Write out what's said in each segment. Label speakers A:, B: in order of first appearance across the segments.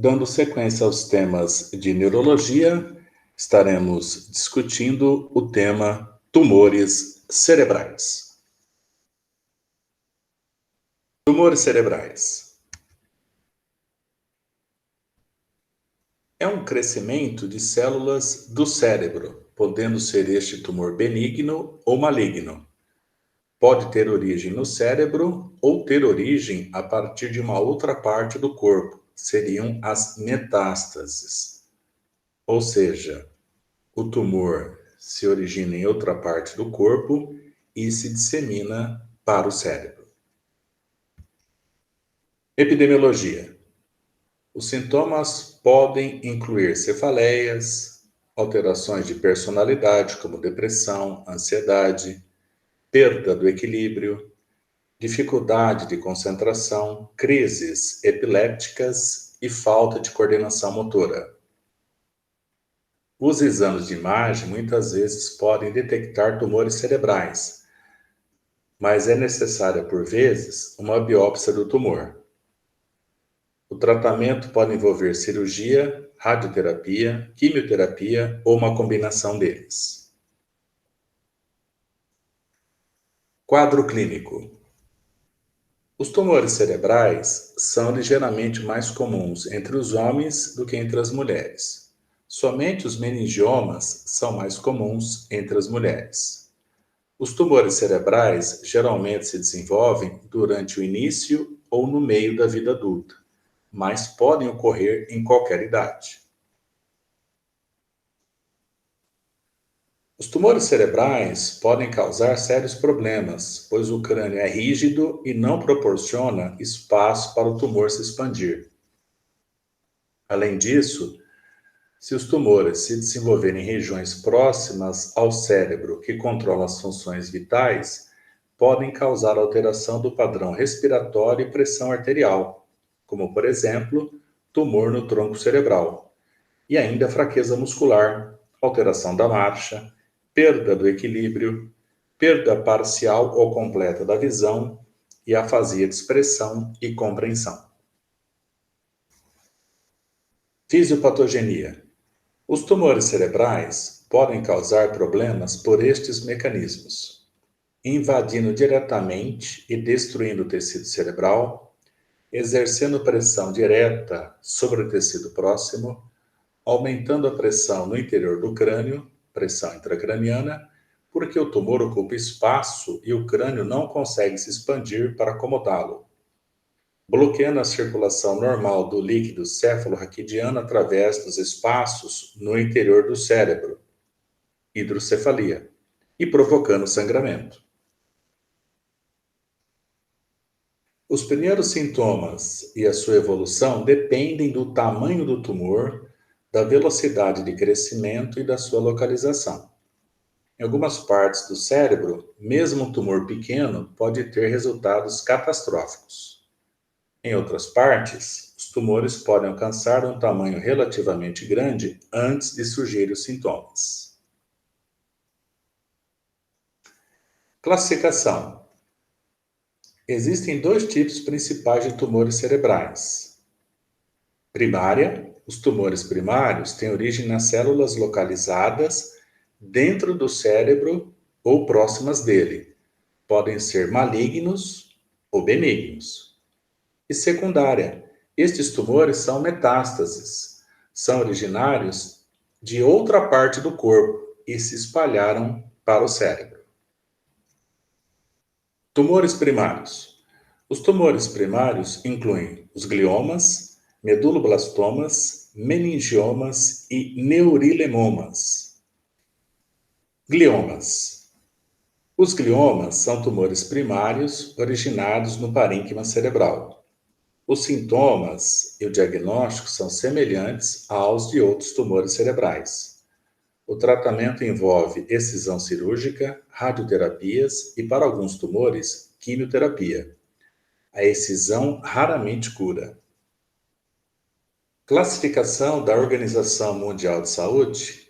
A: Dando sequência aos temas de neurologia, estaremos discutindo o tema tumores cerebrais. Tumores cerebrais é um crescimento de células do cérebro, podendo ser este tumor benigno ou maligno. Pode ter origem no cérebro ou ter origem a partir de uma outra parte do corpo, seriam as metástases. Ou seja, o tumor se origina em outra parte do corpo e se dissemina para o cérebro. Epidemiologia. Os sintomas podem incluir cefaleias, alterações de personalidade, como depressão, ansiedade, perda do equilíbrio, dificuldade de concentração, crises epilépticas e falta de coordenação motora. Os exames de imagem muitas vezes podem detectar tumores cerebrais, mas é necessária, por vezes, uma biópsia do tumor. O tratamento pode envolver cirurgia, radioterapia, quimioterapia ou uma combinação deles. Quadro clínico. Os tumores cerebrais são ligeiramente mais comuns entre os homens do que entre as mulheres. Somente os meningiomas são mais comuns entre as mulheres. Os tumores cerebrais geralmente se desenvolvem durante o início ou no meio da vida adulta, mas podem ocorrer em qualquer idade. Os tumores cerebrais podem causar sérios problemas, pois o crânio é rígido e não proporciona espaço para o tumor se expandir. Além disso, se os tumores se desenvolverem em regiões próximas ao cérebro que controlam as funções vitais, podem causar alteração do padrão respiratório e pressão arterial, como, por exemplo, tumor no tronco cerebral, e ainda fraqueza muscular, alteração da marcha, perda do equilíbrio, perda parcial ou completa da visão e afasia de expressão e compreensão. Fisiopatogenia. Os tumores cerebrais podem causar problemas por estes mecanismos: invadindo diretamente e destruindo o tecido cerebral, exercendo pressão direta sobre o tecido próximo, aumentando a pressão no interior do crânio, pressão intracraniana, porque o tumor ocupa espaço e o crânio não consegue se expandir para acomodá-lo, bloqueando a circulação normal do líquido céfalo-raquidiano através dos espaços no interior do cérebro, hidrocefalia, e provocando sangramento. Os primeiros sintomas e a sua evolução dependem do tamanho do tumor, da velocidade de crescimento e da sua localização. Em algumas partes do cérebro, mesmo um tumor pequeno pode ter resultados catastróficos. Em outras partes, os tumores podem alcançar um tamanho relativamente grande antes de surgirem os sintomas. Classificação. Existem dois tipos principais de tumores cerebrais. Primária. Os tumores primários têm origem nas células localizadas dentro do cérebro ou próximas dele. Podem ser malignos ou benignos. E secundária. Estes tumores são metástases. São originários de outra parte do corpo e se espalharam para o cérebro. Tumores primários. Os tumores primários incluem os gliomas, meduloblastomas, meningiomas e neurilemomas. Gliomas. Os gliomas são tumores primários originados no parênquima cerebral. Os sintomas e o diagnóstico são semelhantes aos de outros tumores cerebrais. O tratamento envolve excisão cirúrgica, radioterapias e, para alguns tumores, quimioterapia. A excisão raramente cura. Classificação da Organização Mundial de Saúde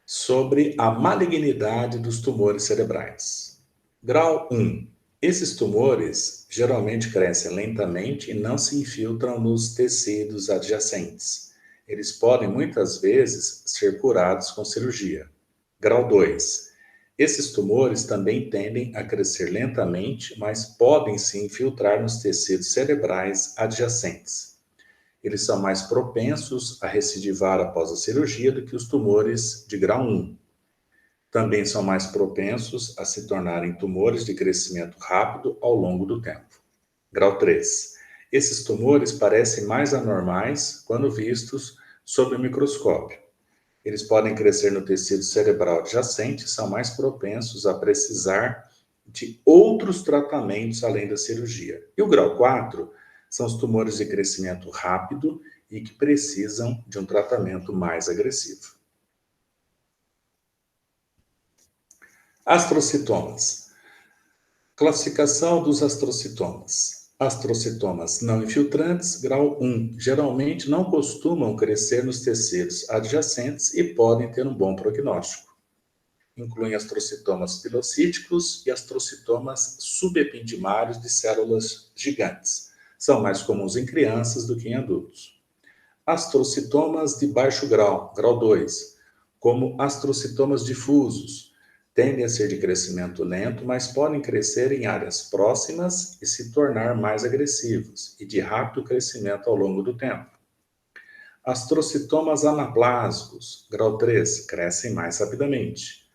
A: sobre a malignidade dos tumores cerebrais. Grau 1. Esses tumores geralmente crescem lentamente e não se infiltram nos tecidos adjacentes. Eles podem muitas vezes ser curados com cirurgia. Grau 2. Esses tumores também tendem a crescer lentamente, mas podem se infiltrar nos tecidos cerebrais adjacentes. Eles são mais propensos a recidivar após a cirurgia do que os tumores de grau 1. Também são mais propensos a se tornarem tumores de crescimento rápido ao longo do tempo. Grau 3. Esses tumores parecem mais anormais quando vistos sob o microscópio. Eles podem crescer no tecido cerebral adjacente e são mais propensos a precisar de outros tratamentos além da cirurgia. E o grau 4 são os tumores de crescimento rápido e que precisam de um tratamento mais agressivo. Astrocitomas. Classificação dos astrocitomas. Astrocitomas não infiltrantes, grau 1, geralmente não costumam crescer nos tecidos adjacentes e podem ter um bom prognóstico. Incluem astrocitomas pilocíticos e astrocitomas subependimários de células gigantes. São mais comuns em crianças do que em adultos. Astrocitomas de baixo grau, grau 2, como astrocitomas difusos, tendem a ser de crescimento lento, mas podem crescer em áreas próximas e se tornar mais agressivos e de rápido crescimento ao longo do tempo. Astrocitomas anaplásicos, grau 3, crescem mais rapidamente.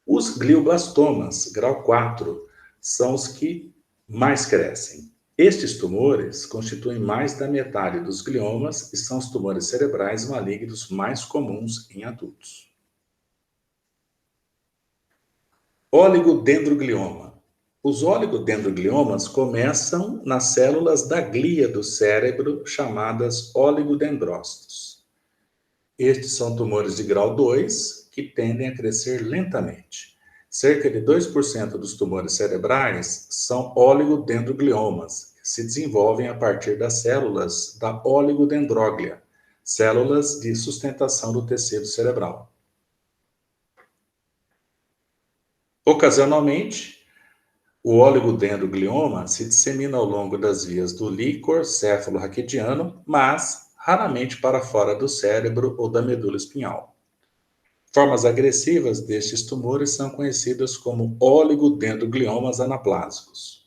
A: Os glioblastomas, grau 4, são os que mais crescem. Estes tumores constituem mais da metade dos gliomas e são os tumores cerebrais malignos mais comuns em adultos. Oligodendroglioma. Os oligodendrogliomas começam nas células da glia do cérebro, chamadas oligodendrócitos. Estes são tumores de grau 2, que tendem a crescer lentamente. Cerca de 2% dos tumores cerebrais são oligodendrogliomas, que se desenvolvem a partir das células da oligodendróglia, células de sustentação do tecido cerebral. Ocasionalmente, o oligodendroglioma se dissemina ao longo das vias do líquor céfalo-raquidiano, mas raramente para fora do cérebro ou da medula espinhal. Formas agressivas destes tumores são conhecidas como oligodendrogliomas anaplásicos.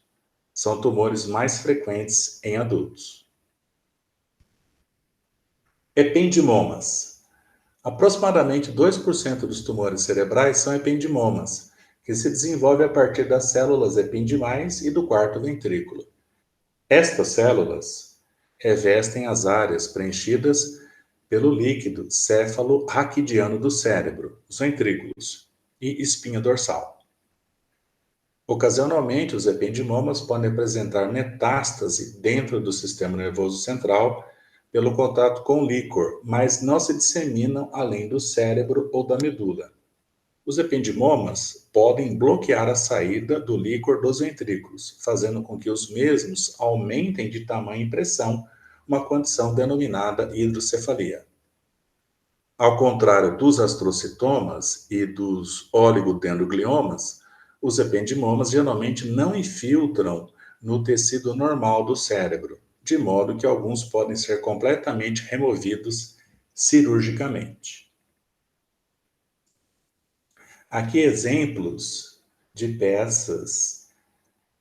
A: São tumores mais frequentes em adultos. Ependimomas. Aproximadamente 2% dos tumores cerebrais são ependimomas, que se desenvolve a partir das células ependimais e do quarto ventrículo. Estas células revestem as áreas preenchidas pelo líquido céfalo-raquidiano do cérebro, os ventrículos e espinha dorsal. Ocasionalmente, os ependimomas podem apresentar metástase dentro do sistema nervoso central pelo contato com o líquor, mas não se disseminam além do cérebro ou da medula. Os ependimomas podem bloquear a saída do líquor dos ventrículos, fazendo com que os mesmos aumentem de tamanho e pressão, uma condição denominada hidrocefalia. Ao contrário dos astrocitomas e dos oligodendrogliomas, os ependimomas geralmente não infiltram no tecido normal do cérebro, de modo que alguns podem ser completamente removidos cirurgicamente. Aqui exemplos de peças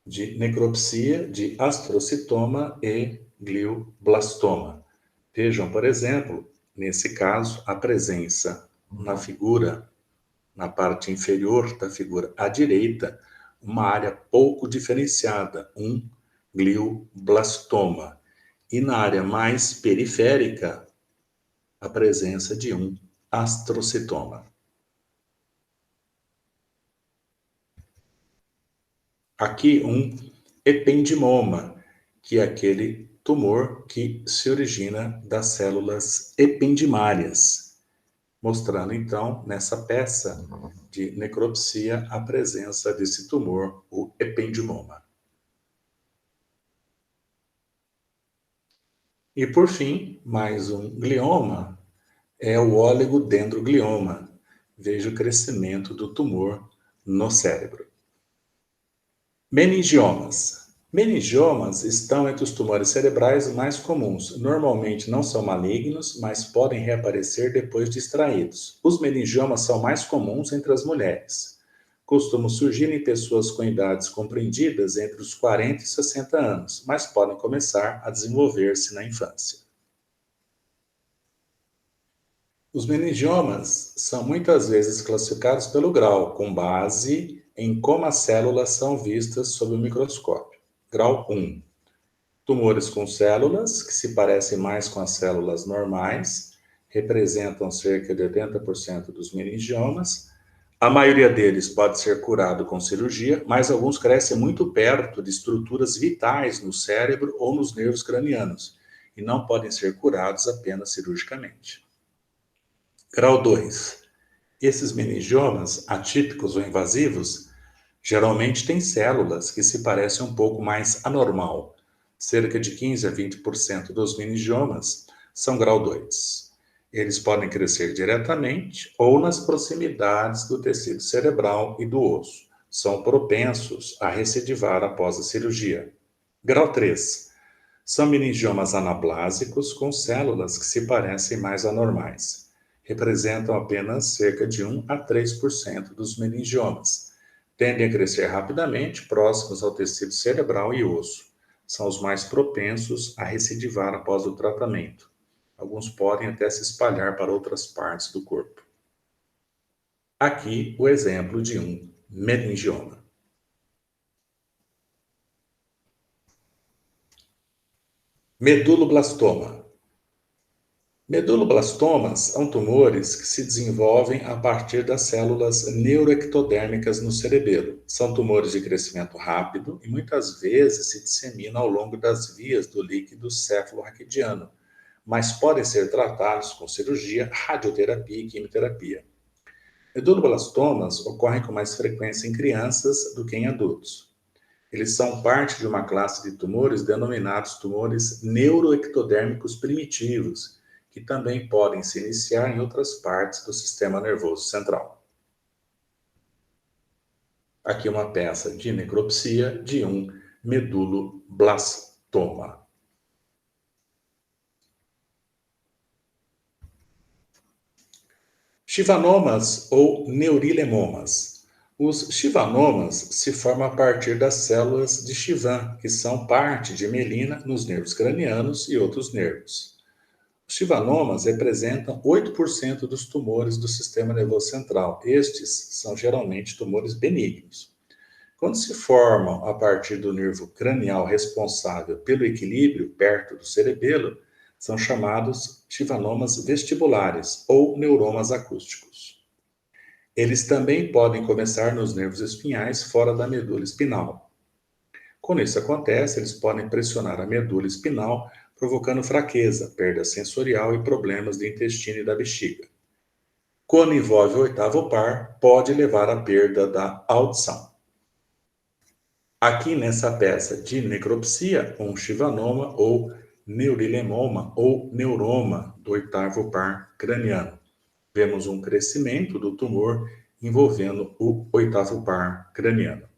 A: de necropsia de astrocitoma e glioblastoma. Vejam, por exemplo, nesse caso, a presença na figura, na parte inferior da figura à direita, uma área pouco diferenciada, um glioblastoma. E na área mais periférica, a presença de um astrocitoma. Aqui um ependimoma, que é aquele tumor que se origina das células ependimárias, mostrando então nessa peça de necropsia a presença desse tumor, o ependimoma. E por fim, mais um glioma é o oligodendroglioma. Veja o crescimento do tumor no cérebro. Meningiomas. Meningiomas estão entre os tumores cerebrais mais comuns. Normalmente não são malignos, mas podem reaparecer depois de extraídos. Os meningiomas são mais comuns entre as mulheres. Costumam surgir em pessoas com idades compreendidas entre os 40 e 60 anos, mas podem começar a desenvolver-se na infância. Os meningiomas são muitas vezes classificados pelo grau, com base em como as células são vistas sob o microscópio. Grau 1. Tumores com células que se parecem mais com as células normais, representam cerca de 80% dos meningiomas. A maioria deles pode ser curado com cirurgia, mas alguns crescem muito perto de estruturas vitais no cérebro ou nos nervos cranianos e não podem ser curados apenas cirurgicamente. Grau 2. Esses meningiomas, atípicos ou invasivos, geralmente têm células que se parecem um pouco mais anormal. Cerca de 15 a 20% dos meningiomas são grau 2. Eles podem crescer diretamente ou nas proximidades do tecido cerebral e do osso. São propensos a recidivar após a cirurgia. Grau 3. São meningiomas anaplásicos com células que se parecem mais anormais. Representam apenas cerca de 1 a 3% dos meningiomas. Tendem a crescer rapidamente, próximos ao tecido cerebral e osso. São os mais propensos a recidivar após o tratamento. Alguns podem até se espalhar para outras partes do corpo. Aqui o exemplo de um meningioma. Meduloblastoma. Meduloblastomas são tumores que se desenvolvem a partir das células neuroectodérmicas no cerebelo. São tumores de crescimento rápido e muitas vezes se disseminam ao longo das vias do líquido cefalorraquidiano, mas podem ser tratados com cirurgia, radioterapia e quimioterapia. Meduloblastomas ocorrem com mais frequência em crianças do que em adultos. Eles são parte de uma classe de tumores denominados tumores neuroectodérmicos primitivos, que também podem se iniciar em outras partes do sistema nervoso central. Aqui uma peça de necropsia de um meduloblastoma. Schwannomas ou neurilemomas. Os schwannomas se formam a partir das células de Schwann, que são parte de mielina nos nervos cranianos e outros nervos. Os schwannomas representam 8% dos tumores do sistema nervoso central. Estes são geralmente tumores benignos. Quando se formam a partir do nervo cranial responsável pelo equilíbrio perto do cerebelo, são chamados schwannomas vestibulares ou neuromas acústicos. Eles também podem começar nos nervos espinhais fora da medula espinal. Quando isso acontece, eles podem pressionar a medula espinal, provocando fraqueza, perda sensorial e problemas do intestino e da bexiga. Quando envolve o oitavo par, pode levar à perda da audição. Aqui nessa peça de necropsia, um schwannoma ou neurilemoma ou neuroma do oitavo par craniano. Vemos um crescimento do tumor envolvendo o oitavo par craniano.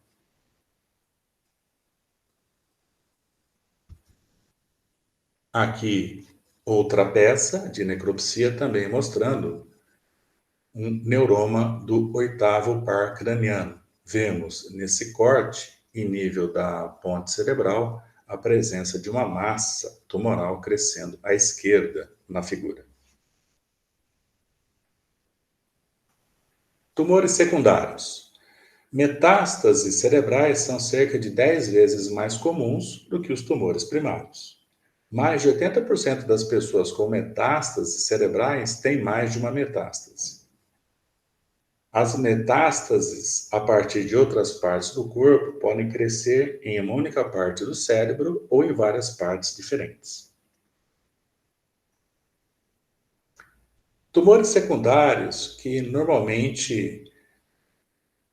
A: Aqui outra peça de necropsia também mostrando um neuroma do oitavo par craniano. Vemos nesse corte, em nível da ponte cerebral, a presença de uma massa tumoral crescendo à esquerda na figura. Tumores secundários. Metástases cerebrais são cerca de 10 vezes mais comuns do que os tumores primários. Mais de 80% das pessoas com metástases cerebrais têm mais de uma metástase. As metástases, a partir de outras partes do corpo, podem crescer em uma única parte do cérebro ou em várias partes diferentes. Tumores secundários que normalmente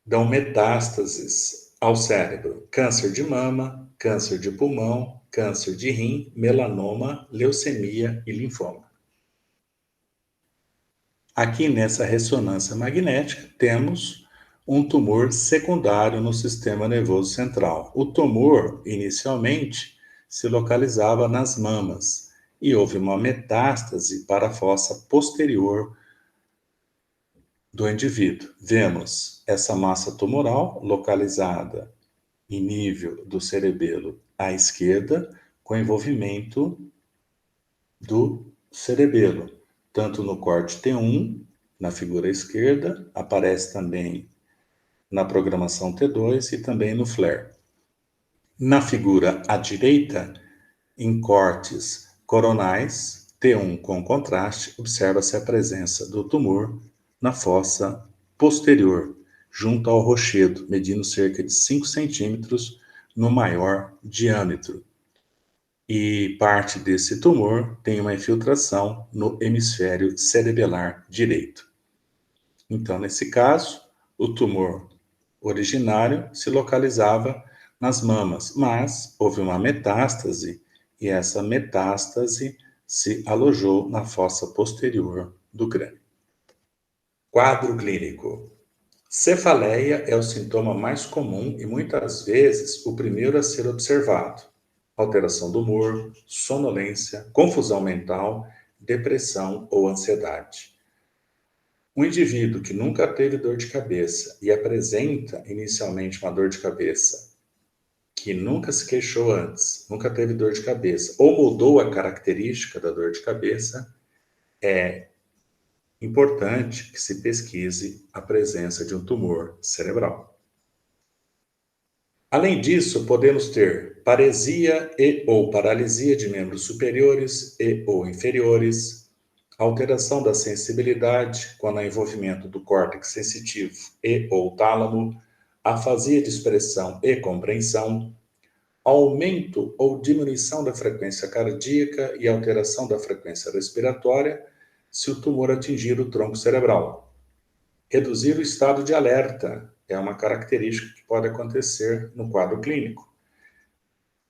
A: dão metástases ao cérebro: câncer de mama, câncer de pulmão, câncer de rim, melanoma, leucemia e linfoma. Aqui nessa ressonância magnética temos um tumor secundário no sistema nervoso central. O tumor, inicialmente, se localizava nas mamas e houve uma metástase para a fossa posterior do indivíduo. Vemos essa massa tumoral localizada em nível do cerebelo à esquerda, com envolvimento do cerebelo, tanto no corte T1, na figura esquerda, aparece também na programação T2 e também no FLAIR. Na figura à direita, em cortes coronais, T1 com contraste, observa-se a presença do tumor na fossa posterior, junto ao rochedo, medindo cerca de 5 centímetros no maior diâmetro. E parte desse tumor tem uma infiltração no hemisfério cerebelar direito. Então, nesse caso, o tumor originário se localizava nas mamas, mas houve uma metástase e essa metástase se alojou na fossa posterior do crânio. Quadro clínico. Cefaleia é o sintoma mais comum e muitas vezes o primeiro a ser observado. Alteração do humor, sonolência, confusão mental, depressão ou ansiedade. Um indivíduo que nunca teve dor de cabeça e apresenta inicialmente uma dor de cabeça, que nunca se queixou antes, nunca teve dor de cabeça, ou mudou a característica da dor de cabeça, é importante que se pesquise a presença de um tumor cerebral. Além disso, podemos ter paresia e ou paralisia de membros superiores e ou inferiores, alteração da sensibilidade quando há envolvimento do córtex sensitivo e ou tálamo, afasia de expressão e compreensão, aumento ou diminuição da frequência cardíaca e alteração da frequência respiratória se o tumor atingir o tronco cerebral. Reduzir o estado de alerta é uma característica que pode acontecer no quadro clínico.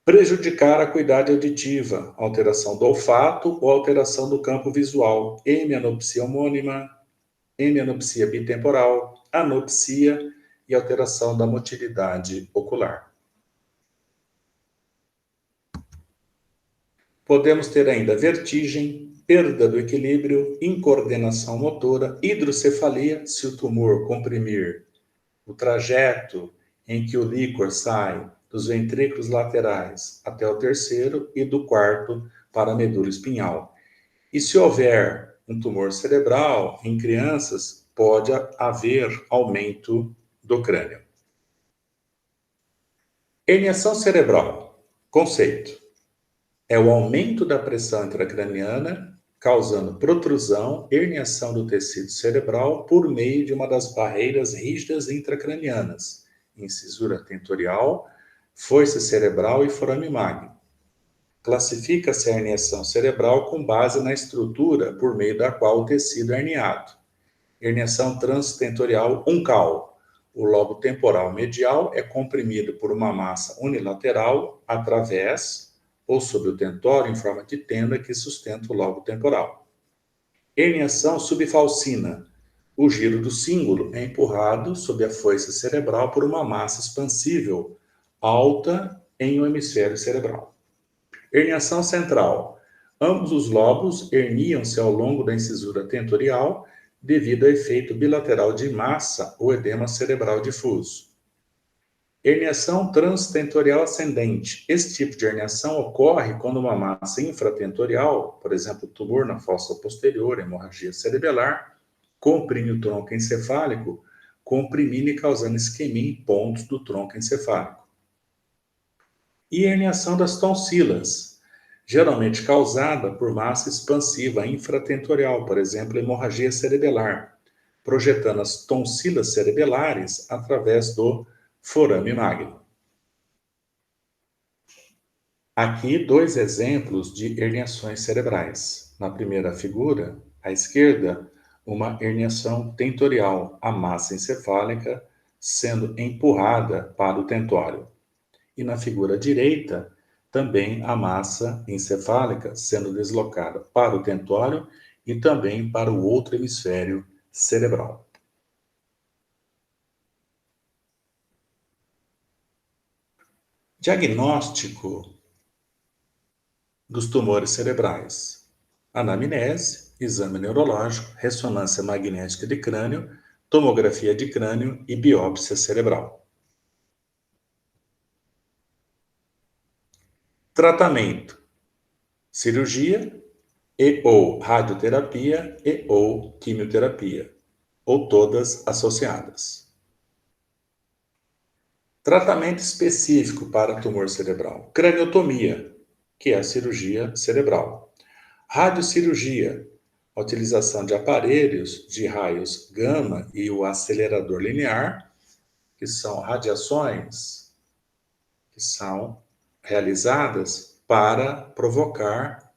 A: Prejudicar a acuidade auditiva, alteração do olfato ou alteração do campo visual, hemianopsia homônima, hemianopsia bitemporal, anopsia e alteração da motilidade ocular. Podemos ter ainda vertigem, perda do equilíbrio, incoordenação motora, hidrocefalia, se o tumor comprimir o trajeto em que o líquor sai dos ventrículos laterais até o terceiro e do quarto para a medula espinhal. E se houver um tumor cerebral em crianças, pode haver aumento do crânio. Herniação cerebral. Conceito. É o aumento da pressão intracraniana, causando protrusão, herniação do tecido cerebral por meio de uma das barreiras rígidas intracranianas, incisura tentorial, foice cerebral e forame magno. Classifica-se a herniação cerebral com base na estrutura por meio da qual o tecido é herniado. Herniação transtentorial uncal. O lobo temporal medial é comprimido por uma massa unilateral através ou sobre o tentório em forma de tenda que sustenta o lobo temporal. Herniação subfalcina. O giro do cíngulo é empurrado sob a foice cerebral por uma massa expansível alta em um hemisfério cerebral. Herniação central. Ambos os lobos herniam-se ao longo da incisura tentorial devido ao efeito bilateral de massa ou edema cerebral difuso. Herniação transtentorial ascendente. Esse tipo de herniação ocorre quando uma massa infratentorial, por exemplo, tumor na fossa posterior, hemorragia cerebelar, comprime o tronco encefálico, comprimindo e causando isquemia em pontos do tronco encefálico. E herniação das tonsilas, geralmente causada por massa expansiva infratentorial, por exemplo, hemorragia cerebelar, projetando as tonsilas cerebelares através do forame magno. Aqui, dois exemplos de herniações cerebrais. Na primeira figura, à esquerda, uma herniação tentorial, a massa encefálica sendo empurrada para o tentório. E na figura direita, também a massa encefálica sendo deslocada para o tentório e também para o outro hemisfério cerebral. Diagnóstico dos tumores cerebrais: anamnese, exame neurológico, ressonância magnética de crânio, tomografia de crânio e biópsia cerebral. Tratamento: cirurgia e ou radioterapia e ou quimioterapia, ou todas associadas. Tratamento específico para tumor cerebral: craniotomia, que é a cirurgia cerebral. Radiocirurgia, a utilização de aparelhos de raios gama e o acelerador linear, que são radiações que são realizadas para provocar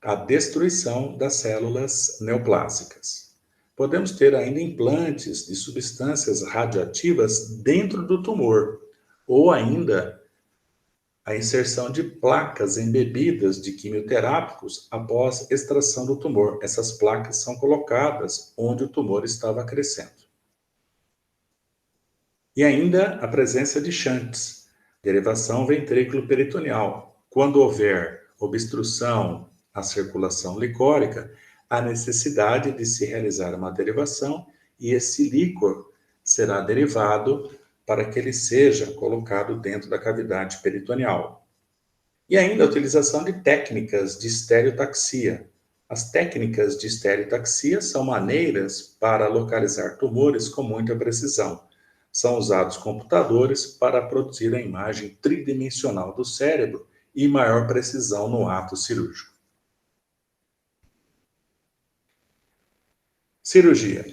A: a destruição das células neoplásicas. Podemos ter ainda implantes de substâncias radioativas dentro do tumor, ou ainda a inserção de placas embebidas de quimioterápicos após extração do tumor. Essas placas são colocadas onde o tumor estava crescendo. E ainda a presença de shunts, derivação ventrículo-peritoneal. Quando houver obstrução à circulação licórica, há necessidade de se realizar uma derivação e esse líquor será derivado para que ele seja colocado dentro da cavidade peritoneal. E ainda a utilização de técnicas de estereotaxia. As técnicas de estereotaxia são maneiras para localizar tumores com muita precisão. São usados computadores para produzir a imagem tridimensional do cérebro e maior precisão no ato cirúrgico. Cirurgia.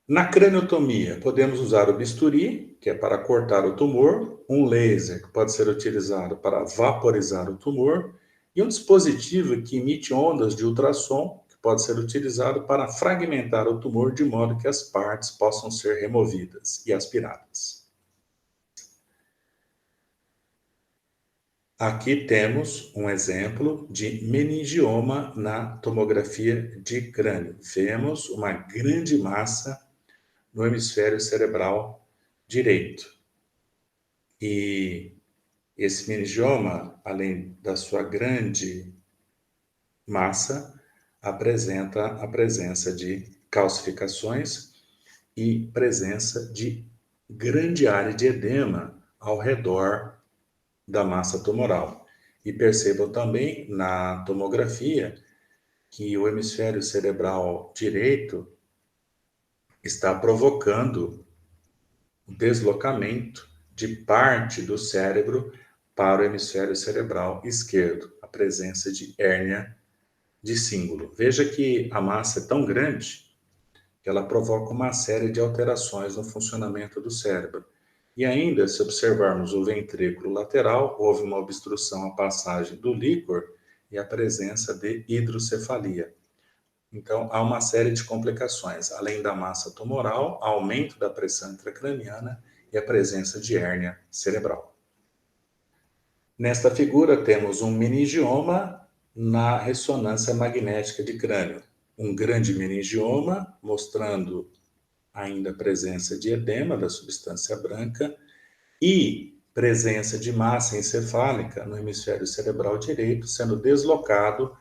A: Na craniotomia, podemos usar o bisturi, que é para cortar o tumor, um laser, que pode ser utilizado para vaporizar o tumor, e um dispositivo que emite ondas de ultrassom, que pode ser utilizado para fragmentar o tumor de modo que as partes possam ser removidas e aspiradas. Aqui temos um exemplo de meningioma na tomografia de crânio. Vemos uma grande massa no hemisfério cerebral direito. E esse meningioma, além da sua grande massa, apresenta a presença de calcificações e presença de grande área de edema ao redor da massa tumoral. E percebam também na tomografia que o hemisfério cerebral direito está provocando o deslocamento de parte do cérebro para o hemisfério cerebral esquerdo, a presença de hérnia de símbolo. Veja que a massa é tão grande que ela provoca uma série de alterações no funcionamento do cérebro. E ainda, se observarmos o ventrículo lateral, houve uma obstrução à passagem do líquor e a presença de hidrocefalia. Então, há uma série de complicações, além da massa tumoral, aumento da pressão intracraniana e a presença de hérnia cerebral. Nesta figura, temos um meningioma na ressonância magnética de crânio. Um grande meningioma, mostrando ainda a presença de edema da substância branca e presença de massa encefálica no hemisfério cerebral direito, sendo deslocado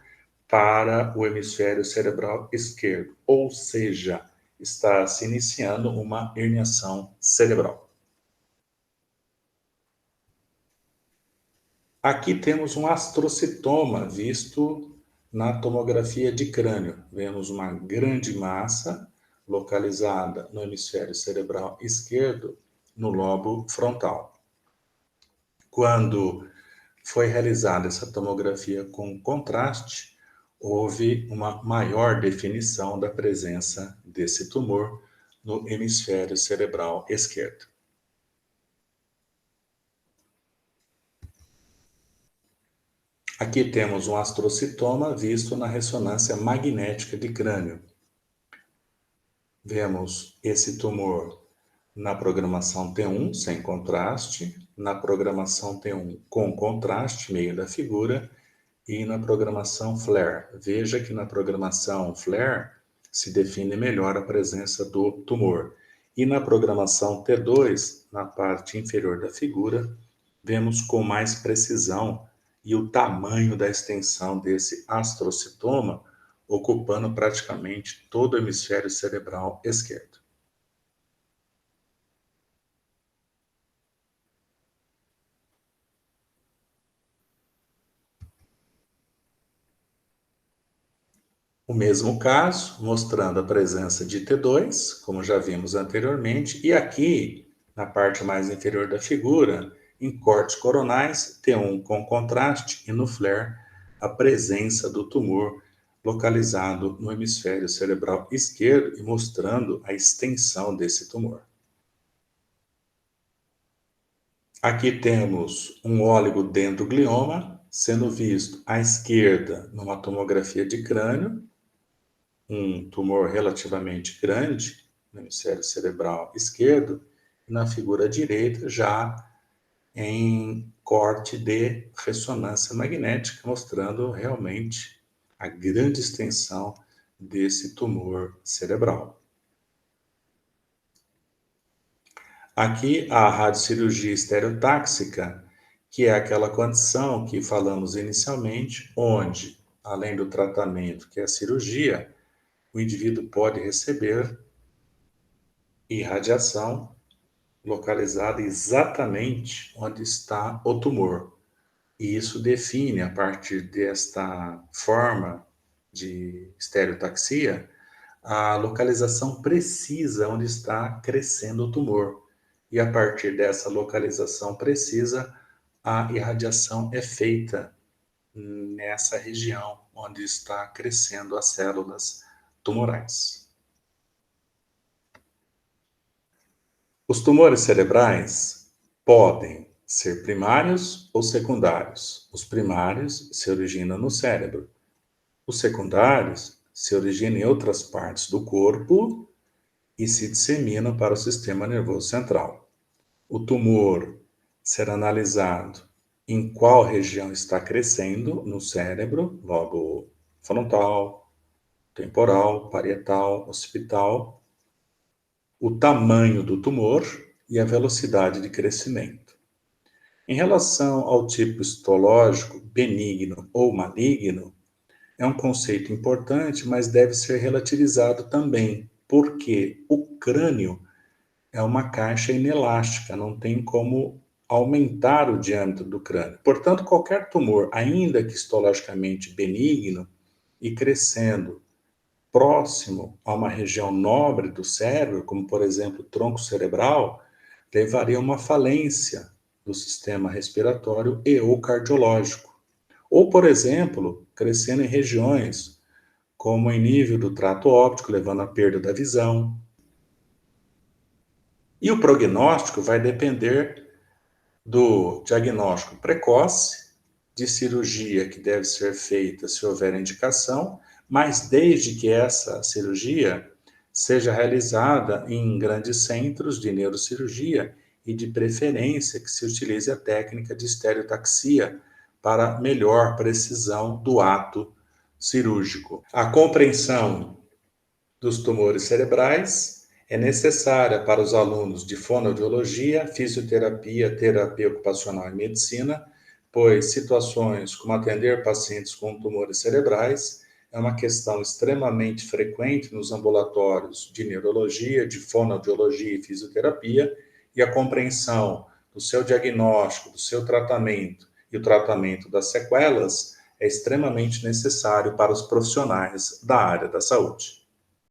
A: para o hemisfério cerebral esquerdo, ou seja, está se iniciando uma herniação cerebral. Aqui temos um astrocitoma visto na tomografia de crânio. Vemos uma grande massa localizada no hemisfério cerebral esquerdo, no lobo frontal. Quando foi realizada essa tomografia com contraste, houve uma maior definição da presença desse tumor no hemisfério cerebral esquerdo. Aqui temos um astrocitoma visto na ressonância magnética de crânio. Vemos esse tumor na programação T1 sem contraste, na programação T1 com contraste, meio da figura, e na programação FLAIR. Veja que na programação FLAIR se define melhor a presença do tumor. E na programação T2, na parte inferior da figura, vemos com mais precisão e o tamanho da extensão desse astrocitoma, ocupando praticamente todo o hemisfério cerebral esquerdo. O mesmo caso, mostrando a presença de T2, como já vimos anteriormente, e aqui, na parte mais inferior da figura, em cortes coronais, T1 com contraste, e no flare, a presença do tumor localizado no hemisfério cerebral esquerdo e mostrando a extensão desse tumor. Aqui temos um oligodendroglioma, sendo visto à esquerda numa tomografia de crânio, um tumor relativamente grande no hemisfério cerebral esquerdo, e na figura direita já em corte de ressonância magnética, mostrando realmente a grande extensão desse tumor cerebral. Aqui a radiocirurgia estereotáxica, que é aquela condição que falamos inicialmente, onde, além do tratamento, que é a cirurgia, o indivíduo pode receber irradiação localizada exatamente onde está o tumor. E isso define, a partir desta forma de estereotaxia, a localização precisa onde está crescendo o tumor. E a partir dessa localização precisa, a irradiação é feita nessa região onde está crescendo as células tumorais. Os tumores cerebrais podem ser primários ou secundários. Os primários se originam no cérebro. Os secundários se originam em outras partes do corpo e se disseminam para o sistema nervoso central. O tumor será analisado em qual região está crescendo no cérebro, lobo frontal, temporal, parietal, occipital, o tamanho do tumor e a velocidade de crescimento. Em relação ao tipo histológico, benigno ou maligno, é um conceito importante, mas deve ser relativizado também, porque o crânio é uma caixa inelástica, não tem como aumentar o diâmetro do crânio. Portanto, qualquer tumor, ainda que histologicamente benigno e crescendo próximo a uma região nobre do cérebro, como por exemplo o tronco cerebral, levaria a uma falência do sistema respiratório e ou cardiológico. Ou, por exemplo, crescendo em regiões como em nível do trato óptico, levando à perda da visão. E o prognóstico vai depender do diagnóstico precoce, de cirurgia que deve ser feita se houver indicação, mas desde que essa cirurgia seja realizada em grandes centros de neurocirurgia e de preferência que se utilize a técnica de estereotaxia para melhor precisão do ato cirúrgico. A compreensão dos tumores cerebrais é necessária para os alunos de fonoaudiologia, fisioterapia, terapia ocupacional e medicina, pois situações como atender pacientes com tumores cerebrais é uma questão extremamente frequente nos ambulatórios de neurologia, de fonoaudiologia e fisioterapia, e a compreensão do seu diagnóstico, do seu tratamento e o tratamento das sequelas é extremamente necessário para os profissionais da área da saúde.